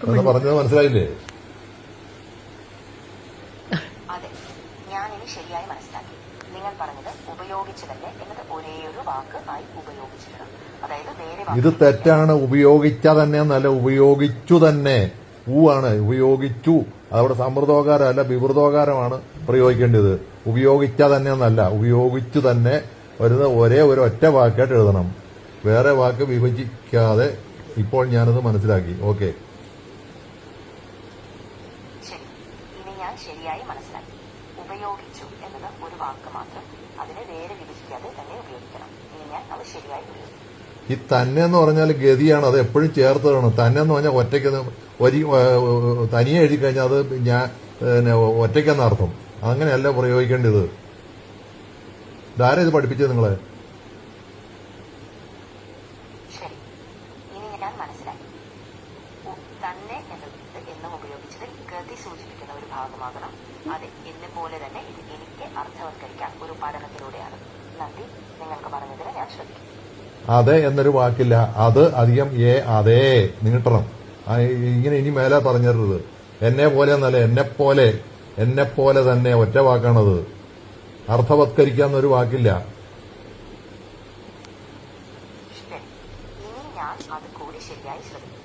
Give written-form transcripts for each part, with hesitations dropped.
എന്ന് പറഞ്ഞത് മനസ്സിലായില്ലേ? അതെ, ഞാൻ ഇനി ശരിയായി മനസ്സിലാക്കി. നിങ്ങൾ പറഞ്ഞത് ഉപയോഗിച്ചു തന്നെ എന്നത് ഒരേയൊരു വാക്ക് ആയി ഉപയോഗിച്ചിരണം. അതായത് വേറെ ഇത് തെറ്റാണ്. ഉപയോഗിച്ച തന്നെ എന്നല്ല, ഉപയോഗിച്ചു തന്നെ. ഊവാണ് ഉപയോഗിച്ചു. അതവിടെ സമൃദ്ധോകാരമല്ല, വിവൃതോകാരമാണ് പ്രയോഗിക്കേണ്ടത്. ഉപയോഗിച്ച തന്നെ എന്നല്ല, ഉപയോഗിച്ചു തന്നെ വരുന്ന ഒരേ ഒരു ഒറ്റ വാക്കായിട്ട് എഴുതണം. വേറെ വാക്ക് വിഭജിക്കാതെ. ഇപ്പോൾ ഞാനത് മനസ്സിലാക്കി. ഓക്കെ. ശരി, ഇനി ഞാൻ ശരിയായി മനസ്സിലാക്കി. ഉപയോഗിച്ചു എന്നത് ഒരു വാക്ക് മാത്രം, അതിനെ വേറെ വിഭജിക്കാതെ തന്നെ ഉപയോഗിക്കണം. ഇനി ഞാൻ അത് ശരിയായി ഉപയോഗിക്കും. ഈ തന്നെ എന്ന് പറഞ്ഞാൽ ഗതിയാണ്. അത് എപ്പോഴും ചേർത്ത് വേണം. തന്നെ എന്ന് പറഞ്ഞാൽ ഒറ്റയ്ക്ക് തനിയെ എഴുതി കഴിഞ്ഞാൽ അത് ഞാൻ ഒറ്റയ്ക്കെന്ന അർത്ഥം. അങ്ങനെയല്ല പ്രയോഗിക്കേണ്ടത്. ഇതാരാ ഇത് പഠിപ്പിച്ചത് നിങ്ങളെ? ശരി, ഇനി ഞാൻ മനസ്സിലാക്കി. തന്നെ എന്നത് എന്നും ഉപയോഗിച്ചത് ഗതി സൂചിപ്പിക്കുന്ന ഒരു ഭാഗമാകണം. അതെ, എന്നെ പോലെ തന്നെ ഇത് എനിക്ക് അർത്ഥവത്കരിക്കാം ഒരു പഠനത്തിലൂടെയാണ്. നന്ദി, നിങ്ങൾക്ക് പറഞ്ഞതിന് ഞാൻ ശ്രദ്ധിക്കും. അതെ എന്നൊരു വാക്കില്ല. അത് അധികം അതേ നീട്ടണം. ഇങ്ങനെ ഇനി മേലെ പറഞ്ഞിരുന്നത്. എന്നെ പോലെ എന്നല്ല, എന്നെ പോലെ തന്നെ ഒറ്റ വാക്കാണത്. അർത്ഥവത്കരിക്കാന്നൊരു വാക്കില്ല. ശരി, ഇനി ഞാൻ അത് കൂടി ശരിയായി ശ്രദ്ധിക്കും.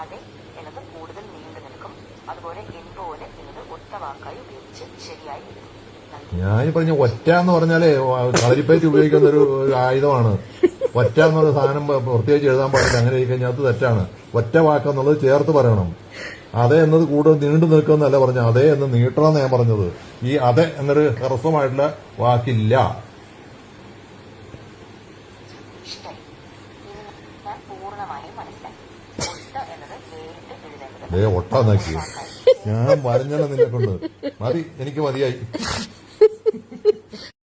അതെ എന്നത് കൂടുതൽ നീണ്ടു നിൽക്കും. അതുപോലെ എൻ പോലെ എന്നത് ഒറ്റ വാക്കായി ഉപയോഗിച്ച് ശരിയായി എഴുതും. ഞാൻ പറഞ്ഞ ഒറ്റ എന്ന് പറഞ്ഞാലേ കളരിപ്പയറ്റ് ഉപയോഗിക്കുന്ന ഒരു ആയുധമാണ്. ഒറ്റ എന്നുള്ള സാധനം പ്രത്യേകിച്ച് എഴുതാൻ പാടില്ല. അങ്ങനെ കഴിഞ്ഞാൽ അത് തെറ്റാണ്. ഒറ്റ വാക്കെന്നുള്ളത് ചേർത്ത് പറയണം. അതെ എന്നത് കൂടുതൽ നീണ്ടു നിൽക്കുമെന്നല്ല പറഞ്ഞത്, അതേ എന്ന് നീട്ടണമെന്ന് ഞാൻ പറഞ്ഞത്. ഈ അതെ എന്നൊരു ഹ്രസ്വമായിട്ടുള്ള വാക്കില്ല. ശരി, ഇനി ഞാൻ പൂർണ്ണമായും മനസ്സിലാക്കി. ഒട്ട എന്നത് നേരിട്ട് എഴുതേണ്ടത് ഒട്ടാന്നാക്കി ഞാൻ വരഞ്ഞാലും നിന്നെ കൊണ്ട് മതി. എനിക്ക് മതിയായി.